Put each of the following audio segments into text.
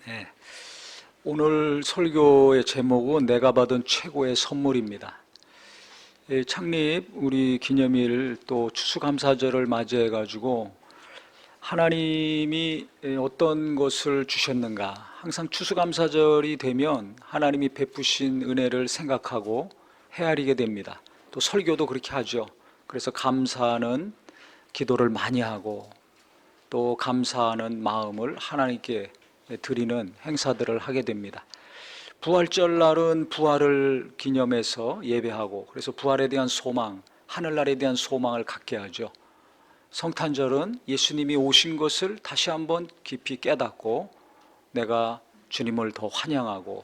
예, 오늘 설교의 제목은 내가 받은 최고의 선물입니다. 창립 우리 기념일 또 추수감사절을 맞이해 가지고 하나님이 어떤 것을 주셨는가, 항상 추수감사절이 되면 하나님이 베푸신 은혜를 생각하고 헤아리게 됩니다. 또 설교도 그렇게 하죠. 그래서 감사하는 기도를 많이 하고 또 감사하는 마음을 하나님께 드리는 행사들을 하게 됩니다. 부활절 날은 부활을 기념해서 예배하고, 그래서 부활에 대한 소망, 하늘나라에 대한 소망을 갖게 하죠. 성탄절은 예수님이 오신 것을 다시 한번 깊이 깨닫고 내가 주님을 더 환영하고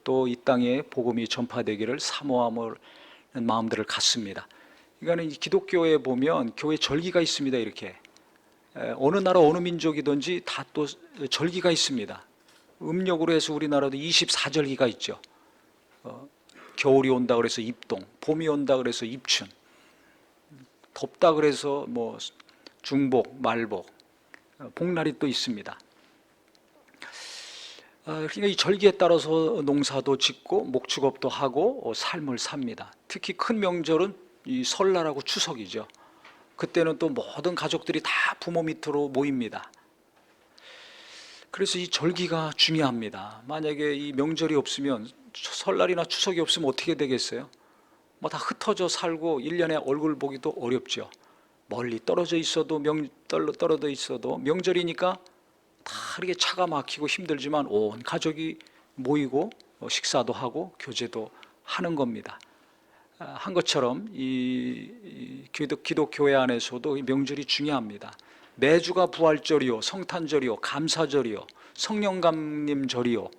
또 이 땅에 복음이 전파되기를 사모하는 마음들을 갖습니다. 그러니까 기독교에 보면 교회 절기가 있습니다. 이렇게 어느 나라 어느 민족이든지 다 또 절기가 있습니다. 음력으로 해서 우리나라도 24절기가 있죠. 겨울이 온다 그래서 입동, 봄이 온다 그래서 입춘, 덥다 그래서 뭐 중복, 말복, 복날이 또 있습니다. 그러니까 이 절기에 따라서 농사도 짓고 목축업도 하고 삶을 삽니다. 특히 큰 명절은 이 설날하고 추석이죠. 그때는 또 모든 가족들이 다 부모 밑으로 모입니다. 그래서 이 절기가 중요합니다. 만약에 이 명절이 없으면, 설날이나 추석이 없으면 어떻게 되겠어요? 뭐 다 흩어져 살고 1년에 얼굴 보기도 어렵죠. 멀리 떨어져 있어도 떨어져 있어도 명절이니까 다 이렇게 차가 막히고 힘들지만 온 가족이 모이고 식사도 하고 교제도 하는 겁니다. 한 것처럼 이 기독교회 안에서도 이 명절이 중요합니다. 매주가 부활절이요, 성탄절이요, 감사절이요, 성령감림절이요.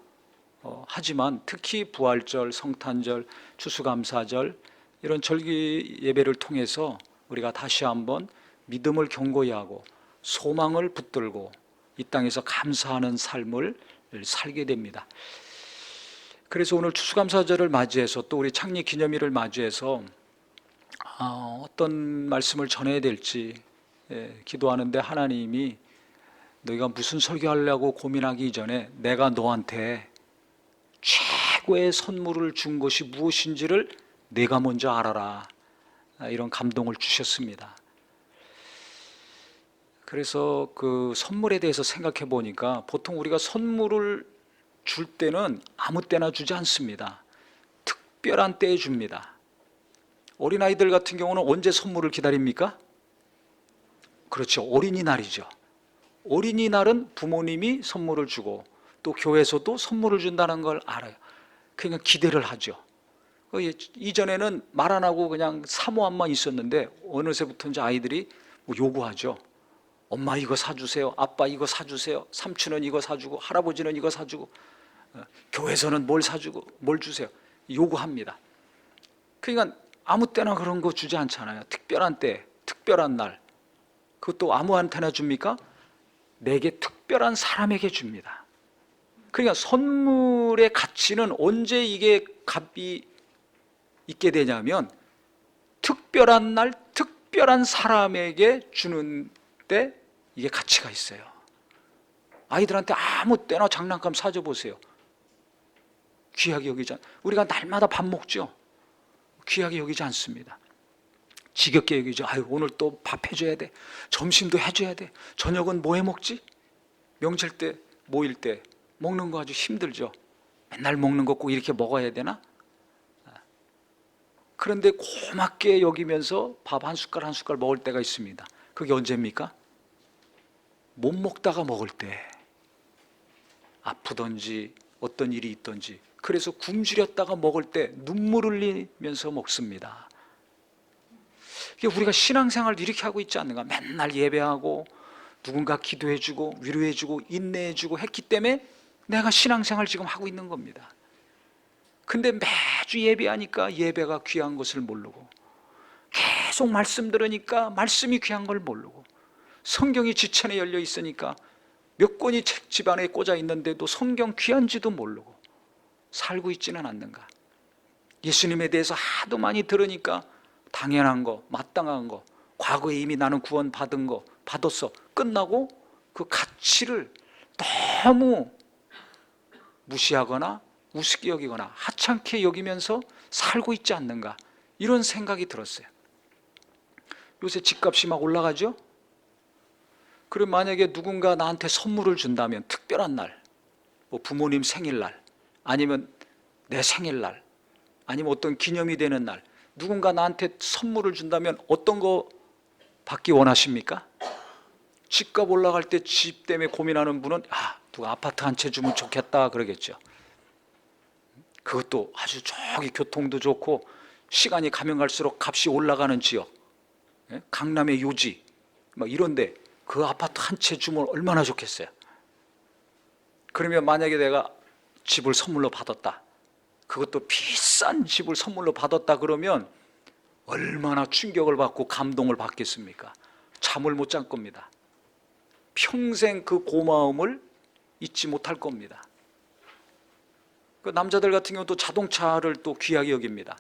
하지만 특히 부활절, 성탄절, 추수감사절 이런 절기 예배를 통해서 우리가 다시 한번 믿음을 견고히 하고 소망을 붙들고 이 땅에서 감사하는 삶을 살게 됩니다. 그래서 오늘 추수감사절을 맞이해서 또 우리 창립 기념일을 맞이해서 어떤 말씀을 전해야 될지 기도하는데, 하나님이 너희가 무슨 설교하려고 고민하기 이전에 내가 너한테 최고의 선물을 준 것이 무엇인지를 내가 먼저 알아라, 이런 감동을 주셨습니다. 그래서 그 선물에 대해서 생각해 보니까 보통 우리가 선물을 줄 때는 아무 때나 주지 않습니다. 특별한 때에 줍니다. 어린아이들 같은 경우는 언제 선물을 기다립니까? 그렇죠. 어린이날이죠. 어린이날은 부모님이 선물을 주고 또 교회에서도 선물을 준다는 걸 알아요. 그러니까 기대를 하죠. 이전에는 말 안 하고 그냥 사모함만 있었는데 어느새부터 이제 아이들이 뭐 요구하죠. 엄마 이거 사주세요, 아빠 이거 사주세요, 삼촌은 이거 사주고 할아버지는 이거 사주고 교회에서는 뭘 사주고 뭘 주세요, 요구합니다. 그러니까 아무 때나 그런 거 주지 않잖아요. 특별한 때, 특별한 날, 그것도 아무한테나 줍니까? 내게 특별한 사람에게 줍니다. 그러니까 선물의 가치는 언제 이게 값이 있게 되냐면 특별한 날, 특별한 사람에게 주는 때 이게 가치가 있어요. 아이들한테 아무 때나 장난감 사줘 보세요. 귀하게 여기지 우리가 날마다 밥 먹죠. 귀하게 여기지 않습니다. 지겹게 여기죠. 아유, 오늘 또 밥 해줘야 돼, 점심도 해줘야 돼, 저녁은 뭐 해 먹지? 명절 때 모일 때 먹는 거 아주 힘들죠. 맨날 먹는 거 꼭 이렇게 먹어야 되나? 그런데 고맙게 여기면서 밥 한 숟갈 한 숟갈 먹을 때가 있습니다. 그게 언제입니까? 못 먹다가 먹을 때, 아프던지 어떤 일이 있던지, 그래서 굶주렸다가 먹을 때 눈물 흘리면서 먹습니다. 우리가 신앙생활을 이렇게 하고 있지 않는가? 맨날 예배하고 누군가 기도해주고 위로해주고 인내해주고 했기 때문에 내가 신앙생활 지금 하고 있는 겁니다. 근데 매주 예배하니까 예배가 귀한 것을 모르고, 계속 말씀 들으니까 말씀이 귀한 걸 모르고, 성경이 지천에 열려 있으니까 몇 권이 책 집안에 꽂아 있는데도 성경 귀한지도 모르고 살고 있지는 않는가? 예수님에 대해서 하도 많이 들으니까 당연한 거, 마땅한 거, 과거에 이미 나는 구원 받은 거 받았어, 끝나고 그 가치를 너무 무시하거나 우습게 여기거나 하찮게 여기면서 살고 있지 않는가, 이런 생각이 들었어요. 요새 집값이 막 올라가죠? 그럼 만약에 누군가 나한테 선물을 준다면, 특별한 날, 뭐 부모님 생일날, 아니면 내 생일날, 아니면 어떤 기념이 되는 날, 누군가 나한테 선물을 준다면 어떤 거 받기 원하십니까? 집값 올라갈 때 집 때문에 고민하는 분은 누가 아파트 한 채 주면 좋겠다 그러겠죠. 그것도 아주 저기 교통도 좋고 시간이 가면 갈수록 값이 올라가는 지역, 강남의 요지 막 이런데 그 아파트 한 채 주면 얼마나 좋겠어요. 그러면 만약에 내가 집을 선물로 받았다, 그것도 비싼 집을 선물로 받았다 그러면 얼마나 충격을 받고 감동을 받겠습니까? 잠을 못 잘 겁니다. 평생 그 고마움을 잊지 못할 겁니다. 그 남자들 같은 경우도 자동차를 또 귀하게 여깁니다.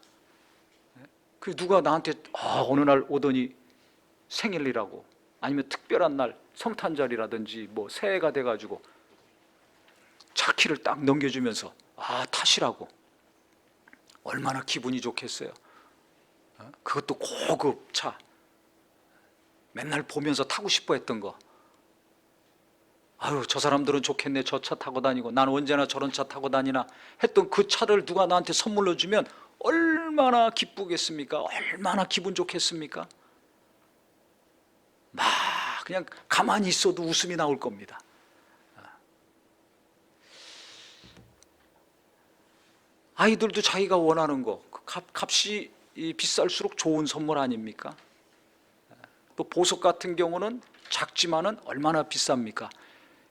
그 누가 나한테 어느 날 오더니 생일이라고, 아니면 특별한 날 성탄절이라든지 뭐 새해가 돼가지고 차 키를 딱 넘겨주면서 타시라고, 얼마나 기분이 좋겠어요. 그것도 고급 차, 맨날 보면서 타고 싶어 했던 거. 아유, 저 사람들은 좋겠네, 저 차 타고 다니고, 난 언제나 저런 차 타고 다니나 했던 그 차를 누가 나한테 선물로 주면 얼마나 기쁘겠습니까? 얼마나 기분 좋겠습니까? 막 그냥 가만히 있어도 웃음이 나올 겁니다. 아이들도 자기가 원하는 거, 값이 비쌀수록 좋은 선물 아닙니까? 또 보석 같은 경우는 작지만은 얼마나 비쌉니까?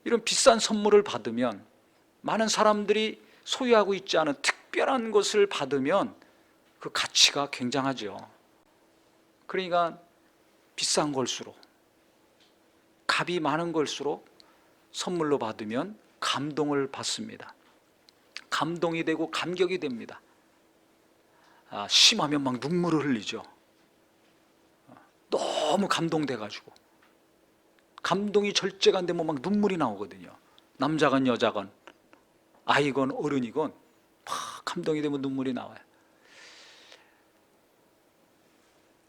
이런 비싼 선물을 받으면, 많은 사람들이 소유하고 있지 않은 특별한 것을 받으면 그 가치가 굉장하죠. 그러니까 비싼 걸수록, 값이 많은 걸수록 선물로 받으면 감동을 받습니다. 감동이 되고 감격이 됩니다. 심하면 막 눈물을 흘리죠. 너무 감동돼가지고. 감동이 절제가 안 되면 막 눈물이 나오거든요. 남자건 여자건 아이건 어른이건 막 감동이 되면 눈물이 나와요.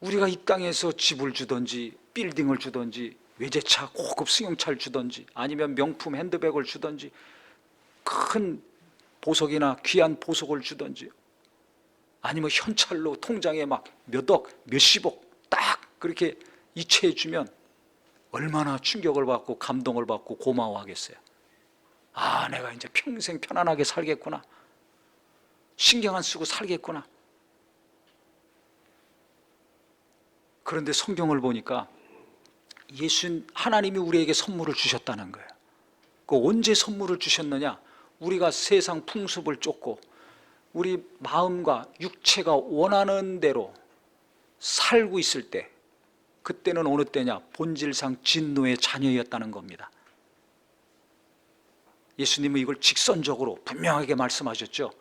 우리가 이 땅에서 집을 주든지 빌딩을 주든지 외제차 고급 승용차를 주든지 아니면 명품 핸드백을 주든지 큰 보석이나 귀한 보석을 주든지 아니면 현찰로 통장에 막 몇억 몇십억 딱 그렇게 이체해 주면 얼마나 충격을 받고 감동을 받고 고마워하겠어요. 내가 이제 평생 편안하게 살겠구나, 신경 안 쓰고 살겠구나. 그런데 성경을 보니까 하나님이 우리에게 선물을 주셨다는 거예요. 그 언제 선물을 주셨느냐? 우리가 세상 풍습을 쫓고 우리 마음과 육체가 원하는 대로 살고 있을 때, 그때는 어느 때냐? 본질상 진노의 자녀였다는 겁니다. 예수님은 이걸 직선적으로 분명하게 말씀하셨죠.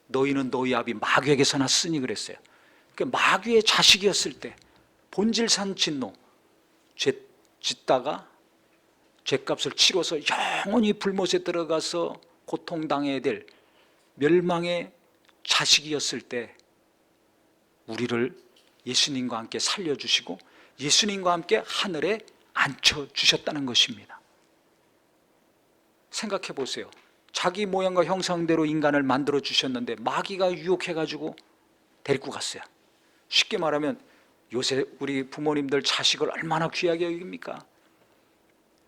너희는 너희 아비 마귀에게서 났으니 그랬어요. 그러니까 마귀의 자식이었을 때 본질상 진노, 죄 짓다가 죄값을 치러서 영원히 불못에 들어가서 고통당해야 될 멸망의 자식이었을 때 우리를 예수님과 함께 살려주시고 예수님과 함께 하늘에 앉혀주셨다는 것입니다. 생각해 보세요. 자기 모양과 형상대로 인간을 만들어 주셨는데 마귀가 유혹해가지고 데리고 갔어요. 쉽게 말하면 요새 우리 부모님들 자식을 얼마나 귀하게 여깁니까?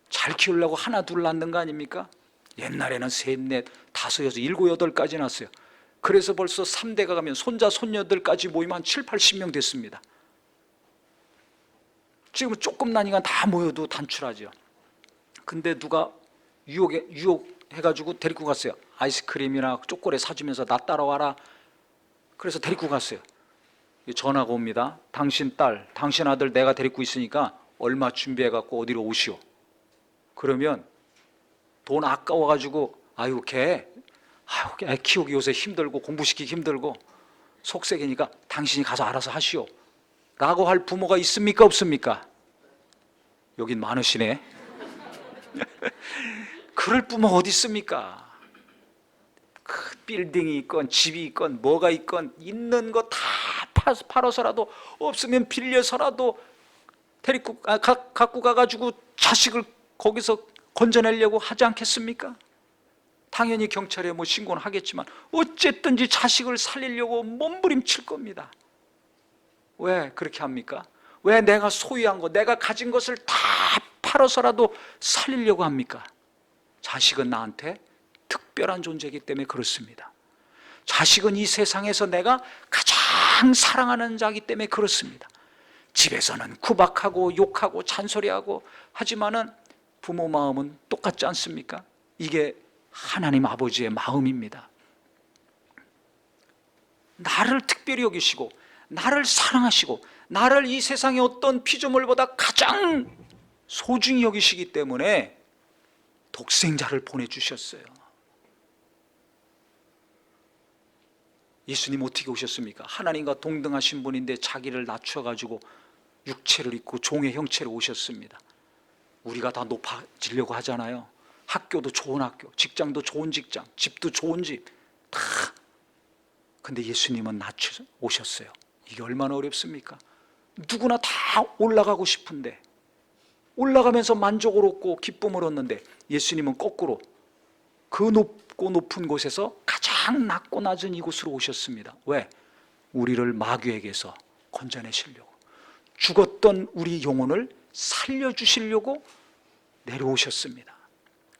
잘 키우려고 하나 둘 낳는 거 아닙니까? 옛날에는 셋, 넷, 다섯, 여섯, 일곱, 여덟까지 낳았어요. 그래서 벌써 3대가 가면 손자, 손녀들까지 모이면 한 7, 80명 됐습니다. 지금은 조금 나니까 다 모여도 단출하죠. 근데 누가 유혹해가지고 데리고 갔어요. 아이스크림이나 초콜릿 사주면서 나 따라와라. 그래서 데리고 갔어요. 전화가 옵니다. 당신 딸, 당신 아들 내가 데리고 있으니까 얼마 준비해갖고 어디로 오시오. 그러면 돈 아까워가지고 걔 키우기 요새 힘들고 공부시키기 힘들고 속색이니까 당신이 가서 알아서 하시오 라고 할 부모가 있습니까 없습니까? 여긴 많으시네. 그럴 부모 어디 있습니까? 빌딩이 있건 집이 있건 뭐가 있건 있는 거 다 팔아서라도, 없으면 빌려서라도 갖고 가가지고 자식을 거기서 건져내려고 하지 않겠습니까? 당연히 경찰에 뭐 신고는 하겠지만 어쨌든지 자식을 살리려고 몸부림칠 겁니다. 왜 그렇게 합니까? 왜 내가 소유한 것, 내가 가진 것을 다 팔아서라도 살리려고 합니까? 자식은 나한테 특별한 존재이기 때문에 그렇습니다. 자식은 이 세상에서 내가 가장 사랑하는 자이기 때문에 그렇습니다. 집에서는 구박하고 욕하고 잔소리하고 하지만은 부모 마음은 똑같지 않습니까? 이게 하나님 아버지의 마음입니다. 나를 특별히 여기시고 나를 사랑하시고 나를 이 세상의 어떤 피조물보다 가장 소중히 여기시기 때문에 독생자를 보내주셨어요. 예수님 어떻게 오셨습니까? 하나님과 동등하신 분인데 자기를 낮춰가지고 육체를 입고 종의 형체로 오셨습니다. 우리가 다 높아지려고 하잖아요. 학교도 좋은 학교, 직장도 좋은 직장, 집도 좋은 집 다. 근데 예수님은 낮춰 오셨어요. 이게 얼마나 어렵습니까? 누구나 다 올라가고 싶은데, 올라가면서 만족을 얻고 기쁨을 얻는데, 예수님은 거꾸로 그 높고 높은 곳에서 가장 낮고 낮은 이곳으로 오셨습니다. 왜? 우리를 마귀에게서 건져내시려고, 죽었던 우리 영혼을 살려주시려고 내려오셨습니다.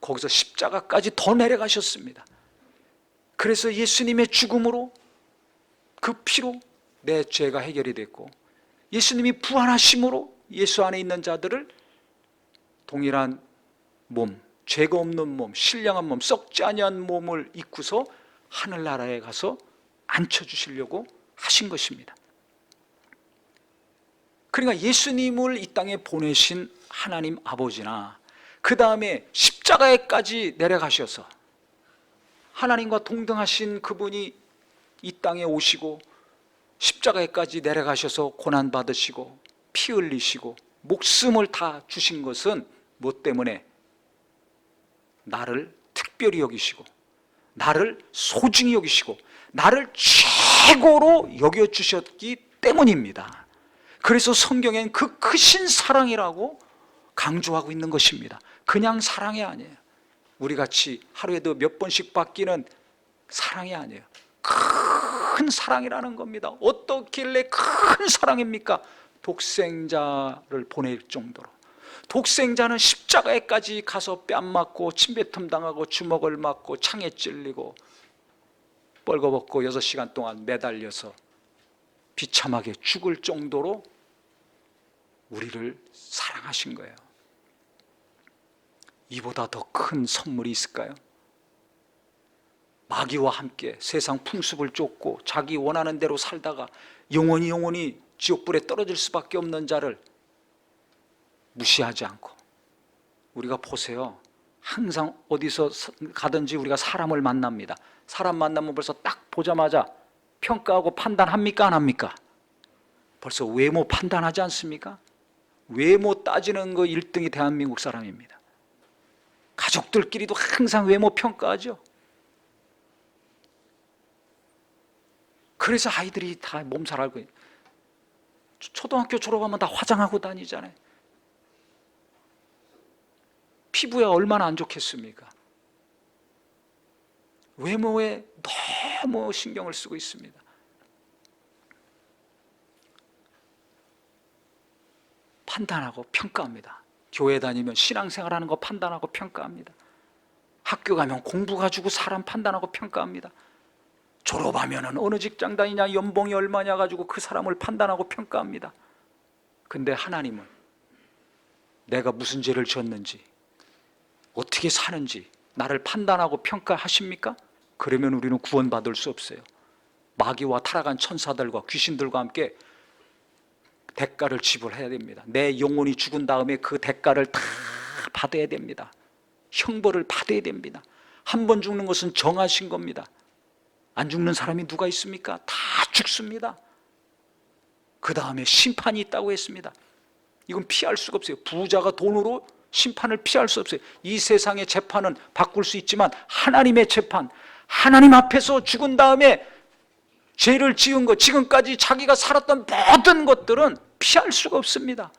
거기서 십자가까지 더 내려가셨습니다. 그래서 예수님의 죽음으로, 그 피로 내 죄가 해결이 됐고, 예수님이 부활하심으로 예수 안에 있는 자들을 동일한 몸, 죄가 없는 몸, 신령한 몸, 썩지 아니한 몸을 입고서 하늘나라에 가서 앉혀주시려고 하신 것입니다. 그러니까 예수님을 이 땅에 보내신 하나님 아버지나, 그 다음에 십자가에까지 내려가셔서 하나님과 동등하신 그분이 이 땅에 오시고 십자가에까지 내려가셔서 고난받으시고 피 흘리시고 목숨을 다 주신 것은 무엇 때문에? 나를 특별히 여기시고 나를 소중히 여기시고 나를 최고로 여겨주셨기 때문입니다. 그래서 성경엔 그 크신 사랑이라고 강조하고 있는 것입니다. 그냥 사랑이 아니에요. 우리같이 하루에도 몇 번씩 바뀌는 사랑이 아니에요. 큰 사랑이라는 겁니다. 어떻길래 큰 사랑입니까? 독생자를 보낼 정도로. 독생자는 십자가에까지 가서 뺨 맞고 침뱉음 당하고 주먹을 맞고 창에 찔리고 뻘거벗고 6시간 동안 매달려서 비참하게 죽을 정도로 우리를 사랑하신 거예요. 이보다 더 큰 선물이 있을까요? 마귀와 함께 세상 풍습을 쫓고 자기 원하는 대로 살다가 영원히 지옥불에 떨어질 수밖에 없는 자를 무시하지 않고, 우리가 보세요. 항상 어디서 가든지 우리가 사람을 만납니다. 사람 만나면 벌써 딱 보자마자 평가하고 판단합니까? 안 합니까? 벌써 외모 판단하지 않습니까? 외모 따지는 거 1등이 대한민국 사람입니다. 가족들끼리도 항상 외모 평가하죠. 그래서 아이들이 다 몸살 앓고, 초등학교 졸업하면 다 화장하고 다니잖아요. 피부에 얼마나 안 좋겠습니까? 외모에 너무 신경을 쓰고 있습니다. 판단하고 평가합니다. 교회 다니면 신앙생활하는 거 판단하고 평가합니다. 학교 가면 공부 가지고 사람 판단하고 평가합니다. 졸업하면 어느 직장 다니냐, 연봉이 얼마냐 가지고 그 사람을 판단하고 평가합니다. 근데 하나님은 내가 무슨 죄를 지었는지, 어떻게 사는지 나를 판단하고 평가하십니까? 그러면 우리는 구원받을 수 없어요. 마귀와 타락한 천사들과 귀신들과 함께 대가를 지불해야 됩니다. 내 영혼이 죽은 다음에 그 대가를 다 받아야 됩니다. 형벌을 받아야 됩니다. 한 번 죽는 것은 정하신 겁니다. 안 죽는 사람이 누가 있습니까? 다 죽습니다. 그 다음에 심판이 있다고 했습니다. 이건 피할 수가 없어요. 부자가 돈으로 심판을 피할 수 없어요. 이 세상의 재판은 바꿀 수 있지만 하나님의 재판, 하나님 앞에서 죽은 다음에 죄를 지은 것, 지금까지 자기가 살았던 모든 것들은 피할 수가 없습니다.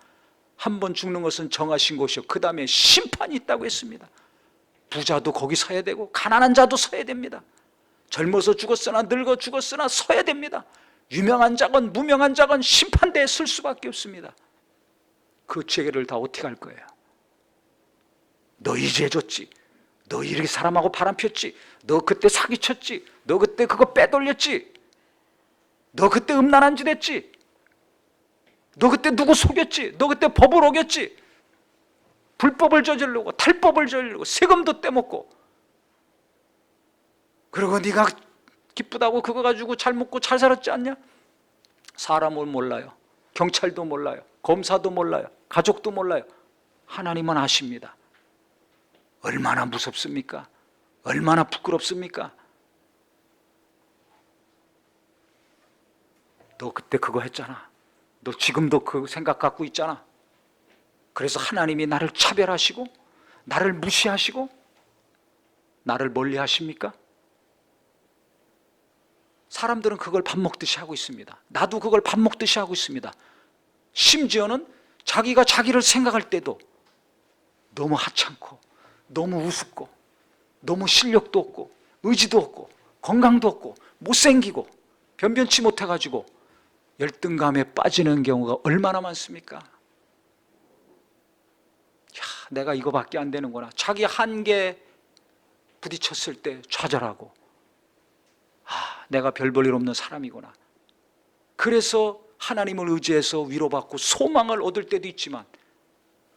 한 번 죽는 것은 정하신 것이요, 그 다음에 심판이 있다고 했습니다. 부자도 거기 서야 되고 가난한 자도 서야 됩니다. 젊어서 죽었으나 늙어 죽었으나 서야 됩니다. 유명한 자건 무명한 자건 심판대에 설 수밖에 없습니다. 그 죄를 다 어떻게 할 거예요? 너희 죄 졌지, 너 이렇게 사람하고 바람 폈지, 너 그때 사기쳤지, 너 그때 그거 빼돌렸지, 너 그때 음란한 짓 했지, 너 그때 누구 속였지, 너 그때 법을 어겼지, 불법을 저지르고 탈법을 저지르고 세금도 떼먹고, 그리고 네가 기쁘다고 그거 가지고 잘 먹고 잘 살았지 않냐? 사람을 몰라요. 경찰도 몰라요. 검사도 몰라요. 가족도 몰라요. 하나님은 아십니다. 얼마나 무섭습니까? 얼마나 부끄럽습니까? 너 그때 그거 했잖아. 너 지금도 그 생각 갖고 있잖아. 그래서 하나님이 나를 차별하시고 나를 무시하시고 나를 멀리 하십니까? 사람들은 그걸 밥 먹듯이 하고 있습니다. 나도 그걸 밥 먹듯이 하고 있습니다. 심지어는 자기가 자기를 생각할 때도 너무 하찮고 너무 우습고 너무 실력도 없고 의지도 없고 건강도 없고 못생기고 변변치 못해가지고 열등감에 빠지는 경우가 얼마나 많습니까? 야, 내가 이거밖에 안 되는구나. 자기 한계에 부딪혔을 때 좌절하고, 내가 별 볼 일 없는 사람이구나. 그래서 하나님을 의지해서 위로받고 소망을 얻을 때도 있지만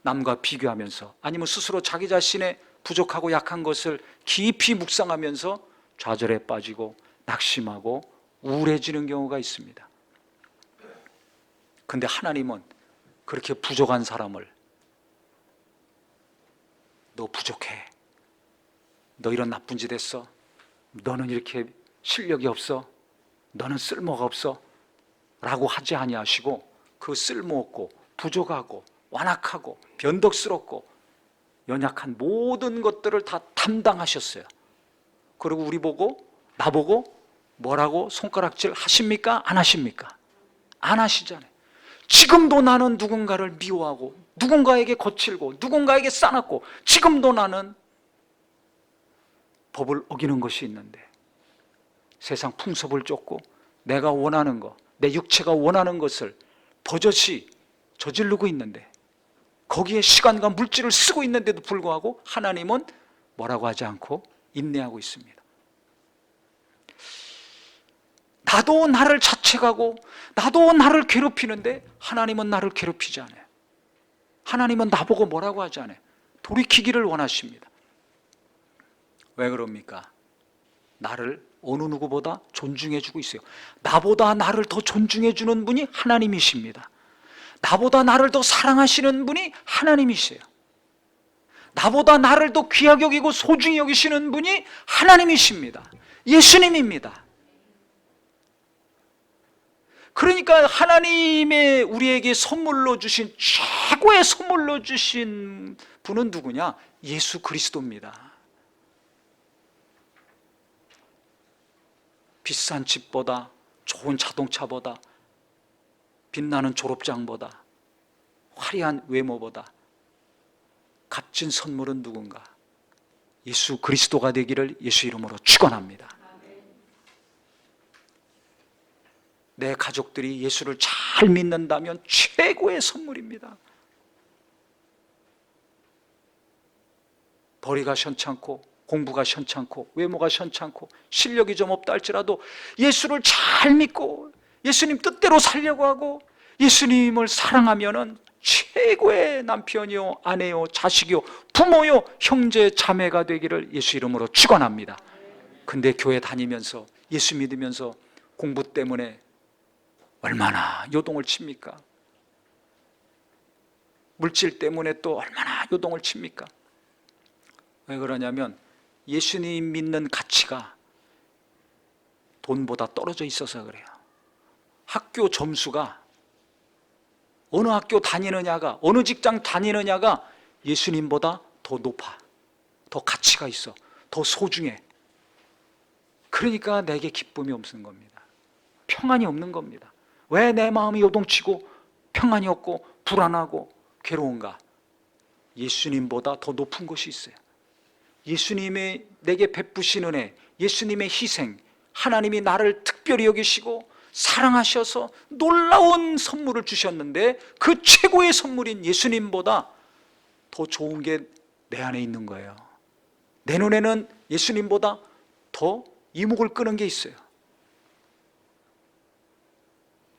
남과 비교하면서 아니면 스스로 자기 자신의 부족하고 약한 것을 깊이 묵상하면서 좌절에 빠지고 낙심하고 우울해지는 경우가 있습니다. 근데 하나님은 그렇게 부족한 사람을 너 부족해, 너 이런 나쁜 짓 했어, 너는 이렇게 실력이 없어, 너는 쓸모가 없어 라고 하지 아니하시고 그 쓸모없고 부족하고 완악하고 변덕스럽고 연약한 모든 것들을 다 담당하셨어요. 그리고 우리 보고 나보고 뭐라고 손가락질 하십니까? 안 하십니까? 안 하시잖아요. 지금도 나는 누군가를 미워하고 누군가에게 거칠고 누군가에게 싸납고 지금도 나는 법을 어기는 것이 있는데 세상 풍습을 쫓고 내가 원하는 것, 내 육체가 원하는 것을 버젓이 저지르고 있는데 거기에 시간과 물질을 쓰고 있는데도 불구하고 하나님은 뭐라고 하지 않고 인내하고 있습니다. 나도 나를 자책하고 나도 나를 괴롭히는데 하나님은 나를 괴롭히지 않아요. 하나님은 나보고 뭐라고 하지 않아요. 돌이키기를 원하십니다. 왜 그럽니까? 나를 어느 누구보다 존중해 주고 있어요. 나보다 나를 더 존중해 주는 분이 하나님이십니다. 나보다 나를 더 사랑하시는 분이 하나님이세요. 나보다 나를 더 귀하게 여기고 소중히 여기시는 분이 하나님이십니다. 예수님입니다. 그러니까 하나님의 우리에게 선물로 주신 최고의 선물로 주신 분은 누구냐? 예수 그리스도입니다. 비싼 집보다 좋은 자동차보다 빛나는 졸업장보다 화려한 외모보다 값진 선물은 누군가? 예수 그리스도가 되기를 예수 이름으로 축원합니다. 내 가족들이 예수를 잘 믿는다면 최고의 선물입니다. 벌이가 현찮고 공부가 현찮고 외모가 현찮고 실력이 좀 없다 할지라도 예수를 잘 믿고 예수님 뜻대로 살려고 하고 예수님을 사랑하면은 최고의 남편이요 아내요 자식이요 부모요 형제 자매가 되기를 예수 이름으로 축원합니다. 근데 교회 다니면서 예수 믿으면서 공부 때문에 얼마나 요동을 칩니까? 물질 때문에 또 얼마나 요동을 칩니까? 왜 그러냐면 예수님 믿는 가치가 돈보다 떨어져 있어서 그래요. 학교 점수가 어느 학교 다니느냐가 어느 직장 다니느냐가 예수님보다 더 높아, 더 가치가 있어, 더 소중해. 그러니까 내게 기쁨이 없는 겁니다. 평안이 없는 겁니다. 왜 내 마음이 요동치고 평안이 없고 불안하고 괴로운가? 예수님보다 더 높은 것이 있어요. 예수님의 내게 베푸신 은혜, 예수님의 희생, 하나님이 나를 특별히 여기시고 사랑하셔서 놀라운 선물을 주셨는데 그 최고의 선물인 예수님보다 더 좋은 게 내 안에 있는 거예요. 내 눈에는 예수님보다 더 이목을 끄는 게 있어요.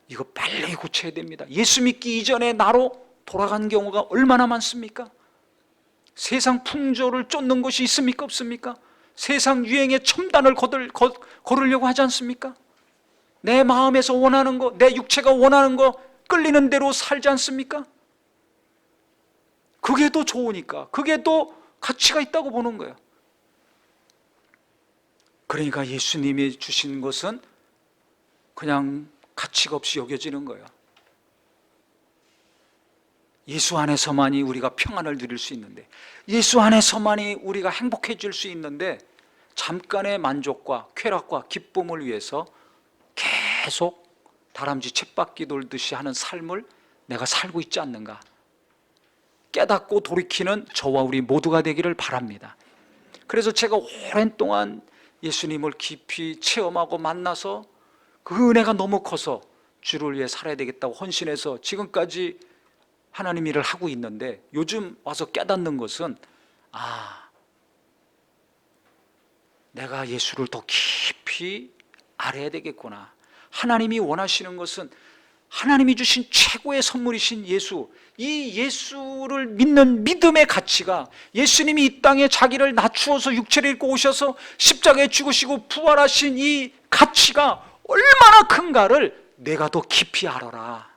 이거 빨리 고쳐야 됩니다. 예수 믿기 이전에 나로 돌아간 경우가 얼마나 많습니까? 세상 풍조를 쫓는 것이 있습니까? 없습니까? 세상 유행의 첨단을 걸으려고 하지 않습니까? 내 마음에서 원하는 거, 내 육체가 원하는 거 끌리는 대로 살지 않습니까? 그게 더 좋으니까, 그게 더 가치가 있다고 보는 거예요. 그러니까 예수님이 주신 것은 그냥 가치가 없이 여겨지는 거예요. 예수 안에서만이 우리가 평안을 누릴 수 있는데, 예수 안에서만이 우리가 행복해질 수 있는데, 잠깐의 만족과 쾌락과 기쁨을 위해서 계속 다람쥐 쳇바퀴 돌듯이 하는 삶을 내가 살고 있지 않는가? 깨닫고 돌이키는 저와 우리 모두가 되기를 바랍니다. 그래서 제가 오랜 동안 예수님을 깊이 체험하고 만나서 그 은혜가 너무 커서 주를 위해 살아야 되겠다고 헌신해서 지금까지 하나님 일을 하고 있는데, 요즘 와서 깨닫는 것은 내가 예수를 더 깊이 알아야 되겠구나. 하나님이 원하시는 것은 하나님이 주신 최고의 선물이신 예수, 이 예수를 믿는 믿음의 가치가, 예수님이 이 땅에 자기를 낮추어서 육체를 입고 오셔서 십자가에 죽으시고 부활하신 이 가치가 얼마나 큰가를 내가 더 깊이 알아라.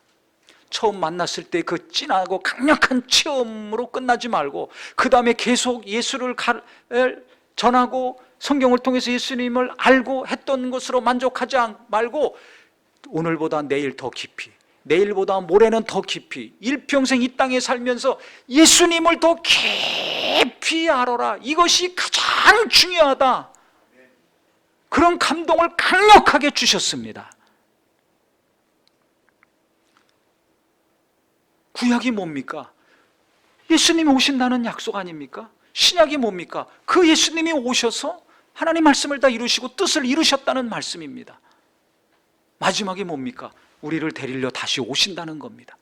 처음 만났을 때 그 진하고 강력한 체험으로 끝나지 말고 그 다음에 계속 예수를 전하고 성경을 통해서 예수님을 알고 했던 것으로 만족하지 말고 오늘보다 내일 더 깊이, 내일보다 모레는 더 깊이, 일평생 이 땅에 살면서 예수님을 더 깊이 알아라. 이것이 가장 중요하다. 그런 감동을 강력하게 주셨습니다. 구약이 뭡니까? 예수님이 오신다는 약속 아닙니까? 신약이 뭡니까? 그 예수님이 오셔서 하나님 말씀을 다 이루시고 뜻을 이루셨다는 말씀입니다. 마지막이 뭡니까? 우리를 데리러 다시 오신다는 겁니다.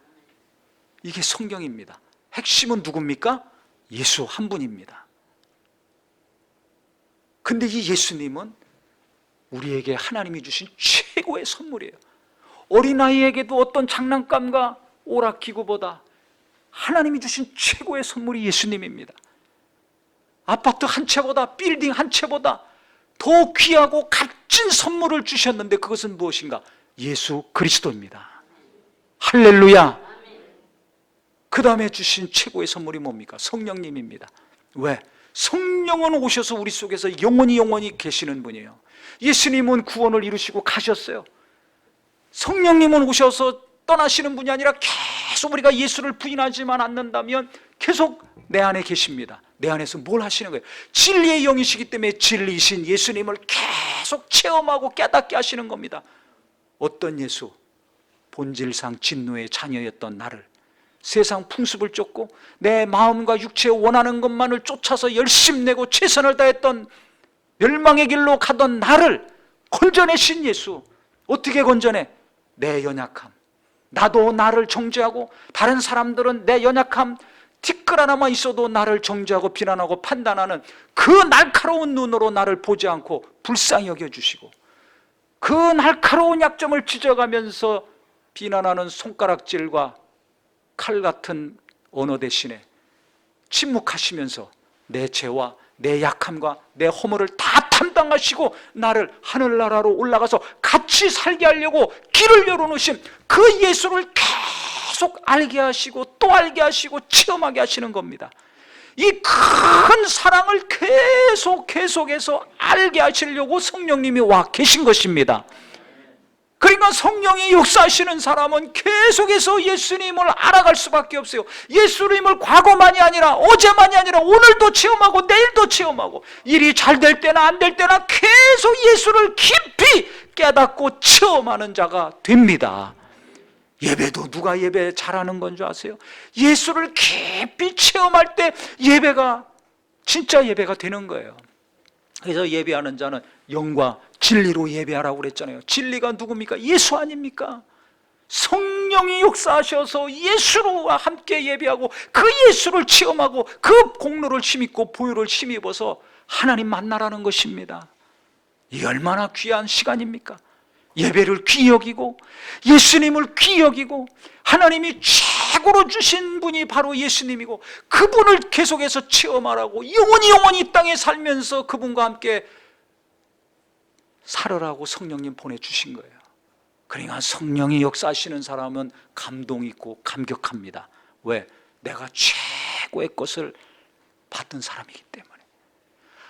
이게 성경입니다. 핵심은 누굽니까? 예수 한 분입니다. 근데 이 예수님은 우리에게 하나님이 주신 최고의 선물이에요. 어린아이에게도 어떤 장난감과 오락기구보다 하나님이 주신 최고의 선물이 예수님입니다. 아파트 한 채보다, 빌딩 한 채보다 더 귀하고 값진 선물을 주셨는데 그것은 무엇인가? 예수 그리스도입니다. 할렐루야. 그 다음에 주신 최고의 선물이 뭡니까? 성령님입니다. 왜? 성령은 오셔서 우리 속에서 영원히 계시는 분이에요. 예수님은 구원을 이루시고 가셨어요. 성령님은 오셔서 떠나시는 분이 아니라 계속 우리가 예수를 부인하지만 않는다면 계속 내 안에 계십니다. 내 안에서 뭘 하시는 거예요? 진리의 영이시기 때문에 진리이신 예수님을 계속 체험하고 깨닫게 하시는 겁니다. 어떤 예수? 본질상 진노의 자녀였던 나를, 세상 풍습을 쫓고 내 마음과 육체에 원하는 것만을 쫓아서 열심내고 최선을 다했던 멸망의 길로 가던 나를 건져내신 예수. 어떻게 건져내? 내 연약함, 나도 나를 정죄하고 다른 사람들은 내 연약함 티끌 하나만 있어도 나를 정죄하고 비난하고 판단하는 그 날카로운 눈으로 나를 보지 않고 불쌍히 여겨주시고, 그 날카로운 약점을 지적하면서 비난하는 손가락질과 칼 같은 언어 대신에 침묵하시면서 내 죄와 내 약함과 내 허물을 다 담당하시고 나를 하늘나라로 올라가서 같이 살게 하려고 길을 열어놓으신 그 예수를 계속 알게 하시고 또 알게 하시고 체험하게 하시는 겁니다. 이 큰 사랑을 계속해서 알게 하시려고 성령님이 와 계신 것입니다. 그러니까 성령이 역사하시는 사람은 계속해서 예수님을 알아갈 수밖에 없어요. 예수님을 과거만이 아니라 어제만이 아니라 오늘도 체험하고 내일도 체험하고, 일이 잘 될 때나 안 될 때나 계속 예수를 깊이 깨닫고 체험하는 자가 됩니다. 예배도 누가 예배 잘하는 건 줄 아세요? 예수를 깊이 체험할 때 예배가 진짜 예배가 되는 거예요. 그래서 예배하는 자는 영과 진리로 예배하라고 그랬잖아요. 진리가 누굽니까? 예수 아닙니까? 성령이 역사하셔서 예수와 함께 예배하고 그 예수를 체험하고 그 공로를 힘입고 보혈을 힘입어서 하나님 만나라는 것입니다. 이 얼마나 귀한 시간입니까? 예배를 귀히 여기고 예수님을 귀히 여기고, 하나님이 최고로 주신 분이 바로 예수님이고 그분을 계속해서 체험하라고, 영원히 이 땅에 살면서 그분과 함께 살으라고 성령님 보내주신 거예요. 그러니까 성령이 역사하시는 사람은 감동 있고 감격합니다. 왜? 내가 최고의 것을 받은 사람이기 때문에.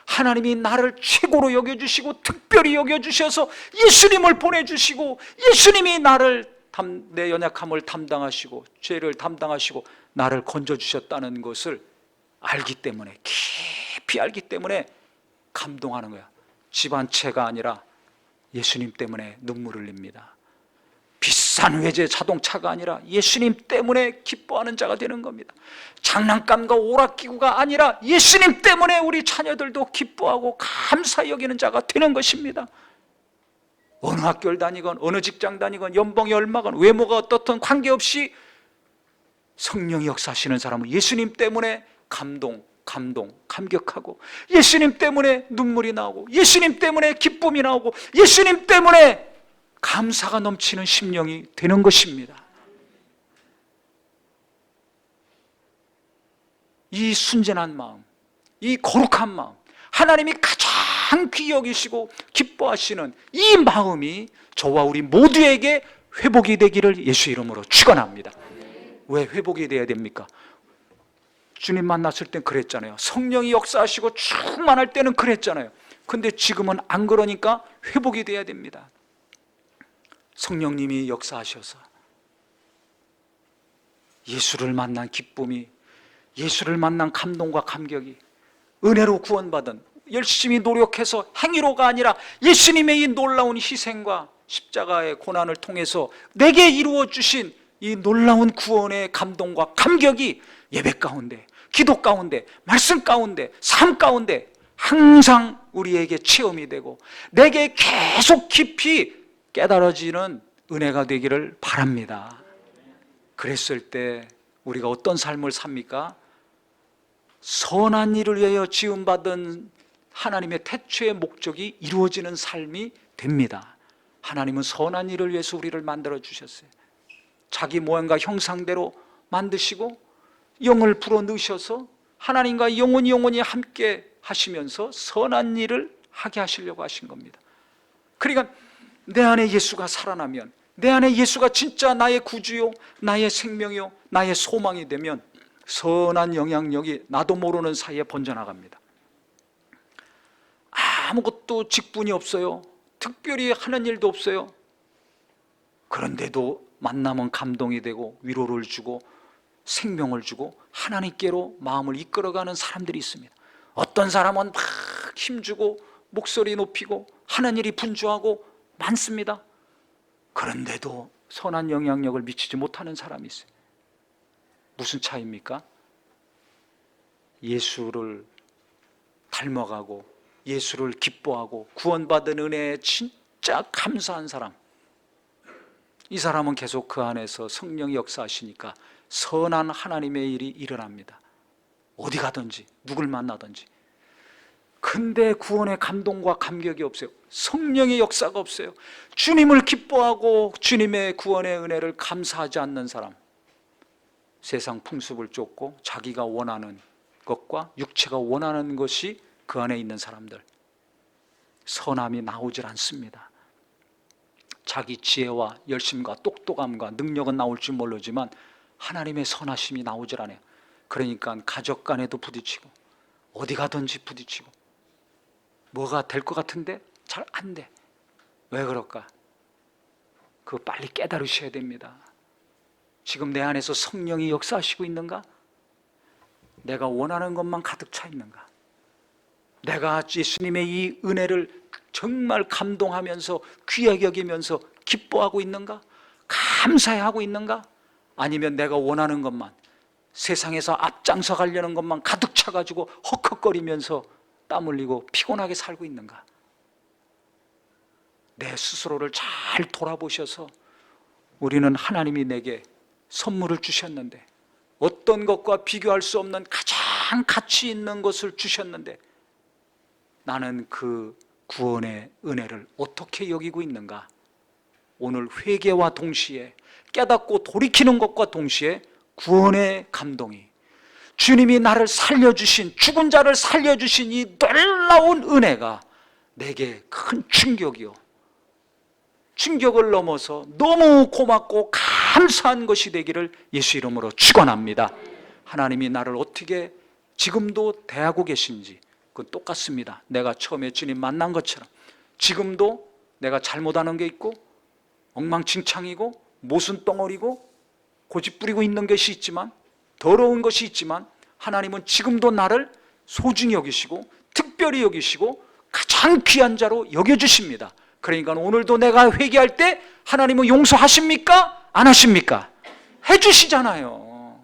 하나님이 나를 최고로 여겨주시고 특별히 여겨주셔서 예수님을 보내주시고, 예수님이 내 연약함을 담당하시고 죄를 담당하시고 나를 건져주셨다는 것을 알기 때문에, 깊이 알기 때문에 감동하는 거야. 집안채가 아니라 예수님 때문에 눈물을 흘립니다. 비싼 외제 자동차가 아니라 예수님 때문에 기뻐하는 자가 되는 겁니다. 장난감과 오락기구가 아니라 예수님 때문에 우리 자녀들도 기뻐하고 감사히 여기는 자가 되는 것입니다. 어느 학교를 다니건 어느 직장 다니건 연봉이 얼마건 외모가 어떻든 관계없이 성령이 역사하시는 사람은 예수님 때문에 감격하고, 예수님 때문에 눈물이 나오고, 예수님 때문에 기쁨이 나오고, 예수님 때문에 감사가 넘치는 심령이 되는 것입니다. 이 순전한 마음, 이 거룩한 마음, 하나님이 가장 귀히 여기시고 기뻐하시는 이 마음이 저와 우리 모두에게 회복이 되기를 예수 이름으로 축원합니다. 왜 회복이 돼야 됩니까? 주님 만났을 땐 그랬잖아요. 성령이 역사하시고 충만할 때는 그랬잖아요. 근데 지금은 안 그러니까 회복이 돼야 됩니다. 성령님이 역사하셔서 예수를 만난 기쁨이, 예수를 만난 감동과 감격이, 은혜로 구원받은, 열심히 노력해서 행위로가 아니라 예수님의 이 놀라운 희생과 십자가의 고난을 통해서 내게 이루어 주신 이 놀라운 구원의 감동과 감격이 예배 가운데, 기도 가운데, 말씀 가운데, 삶 가운데 항상 우리에게 체험이 되고 내게 계속 깊이 깨달아지는 은혜가 되기를 바랍니다. 그랬을 때 우리가 어떤 삶을 삽니까? 선한 일을 위하여 지음받은 하나님의 태초의 목적이 이루어지는 삶이 됩니다. 하나님은 선한 일을 위해서 우리를 만들어 주셨어요. 자기 모양과 형상대로 만드시고 영을 불어넣으셔서 하나님과 영원히 함께 하시면서 선한 일을 하게 하시려고 하신 겁니다. 그러니까 내 안에 예수가 살아나면, 내 안에 예수가 진짜 나의 구주요, 나의 생명이요, 나의 소망이 되면 선한 영향력이 나도 모르는 사이에 번져나갑니다. 아무것도 직분이 없어요. 특별히 하는 일도 없어요. 그런데도 만나면 감동이 되고 위로를 주고 생명을 주고 하나님께로 마음을 이끌어가는 사람들이 있습니다. 어떤 사람은 막 힘주고 목소리 높이고 하는 일이 분주하고 많습니다. 그런데도 선한 영향력을 미치지 못하는 사람이 있어요. 무슨 차이입니까? 예수를 닮아가고 예수를 기뻐하고 구원받은 은혜에 진짜 감사한 사람, 이 사람은 계속 그 안에서 성령이 역사하시니까 선한 하나님의 일이 일어납니다. 어디 가든지 누굴 만나든지. 근데 구원의 감동과 감격이 없어요. 성령의 역사가 없어요. 주님을 기뻐하고 주님의 구원의 은혜를 감사하지 않는 사람, 세상 풍습을 쫓고 자기가 원하는 것과 육체가 원하는 것이 그 안에 있는 사람들, 선함이 나오질 않습니다. 자기 지혜와 열심과 똑똑함과 능력은 나올지 모르지만 하나님의 선하심이 나오질 않아요. 그러니까 가족 간에도 부딪히고 어디 가든지 부딪히고 뭐가 될 것 같은데 잘 안 돼. 왜 그럴까? 그거 빨리 깨달으셔야 됩니다. 지금 내 안에서 성령이 역사하시고 있는가? 내가 원하는 것만 가득 차 있는가? 내가 예수님의 이 은혜를 정말 감동하면서 귀하게 여기면서 기뻐하고 있는가? 감사해하고 있는가? 아니면 내가 원하는 것만, 세상에서 앞장서 가려는 것만 가득 차가지고 헉헉거리면서 땀 흘리고 피곤하게 살고 있는가? 내 스스로를 잘 돌아보셔서, 우리는 하나님이 내게 선물을 주셨는데, 어떤 것과 비교할 수 없는 가장 가치 있는 것을 주셨는데, 나는 그 구원의 은혜를 어떻게 여기고 있는가? 오늘 회개와 동시에, 깨닫고 돌이키는 것과 동시에 구원의 감동이, 주님이 나를 살려주신, 죽은 자를 살려주신 이 놀라운 은혜가 내게 큰 충격이요, 충격을 넘어서 너무 고맙고 감사한 것이 되기를 예수 이름으로 축원합니다. 하나님이 나를 어떻게 지금도 대하고 계신지 그건 똑같습니다. 내가 처음에 주님 만난 것처럼 지금도 내가 잘못하는 게 있고 엉망진창이고 모순 덩어리고 고집 부리고 있는 것이 있지만, 더러운 것이 있지만, 하나님은 지금도 나를 소중히 여기시고 특별히 여기시고 가장 귀한 자로 여겨주십니다. 그러니까 오늘도 내가 회개할 때 하나님은 용서하십니까? 안 하십니까? 해주시잖아요.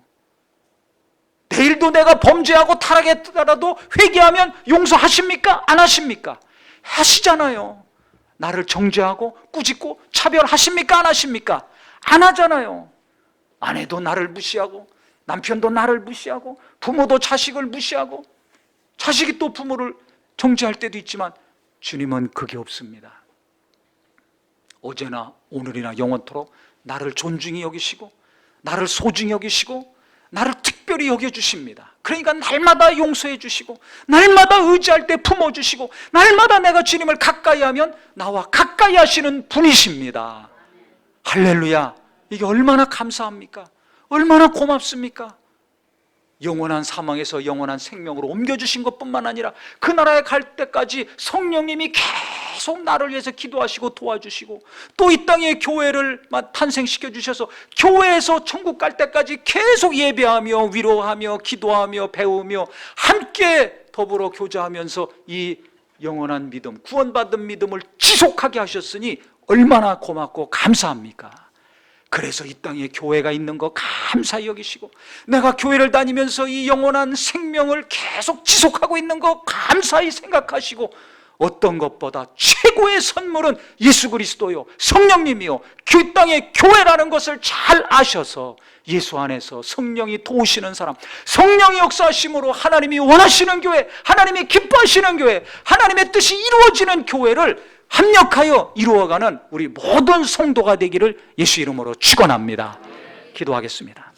내일도 내가 범죄하고 타락했더라도 회개하면 용서하십니까? 안 하십니까? 하시잖아요. 나를 정죄하고 꾸짖고 차별하십니까? 안 하십니까? 안 하잖아요. 아내도 나를 무시하고 남편도 나를 무시하고 부모도 자식을 무시하고 자식이 또 부모를 정죄할 때도 있지만, 주님은 그게 없습니다. 어제나 오늘이나 영원토록 나를 존중히 여기시고 나를 소중히 여기시고 나를 특별히 여겨주십니다. 그러니까 날마다 용서해 주시고 날마다 의지할 때 품어주시고 날마다 내가 주님을 가까이 하면 나와 가까이 하시는 분이십니다. 할렐루야. 이게 얼마나 감사합니까? 얼마나 고맙습니까? 영원한 사망에서 영원한 생명으로 옮겨주신 것뿐만 아니라 그 나라에 갈 때까지 성령님이 계속 나를 위해서 기도하시고 도와주시고, 또 이 땅에 교회를 탄생시켜 주셔서 교회에서 천국 갈 때까지 계속 예배하며 위로하며 기도하며 배우며 함께 더불어 교제하면서 이 영원한 믿음, 구원받은 믿음을 지속하게 하셨으니 얼마나 고맙고 감사합니까? 그래서 이 땅에 교회가 있는 거 감사히 여기시고, 내가 교회를 다니면서 이 영원한 생명을 계속 지속하고 있는 거 감사히 생각하시고, 어떤 것보다 최고의 선물은 예수 그리스도요 성령님이요 그 땅의 교회라는 것을 잘 아셔서 예수 안에서 성령이 도우시는 사람, 성령이 역사하심으로 하나님이 원하시는 교회, 하나님이 기뻐하시는 교회, 하나님의 뜻이 이루어지는 교회를 합력하여 이루어가는 우리 모든 성도가 되기를 예수 이름으로 축원합니다. 기도하겠습니다.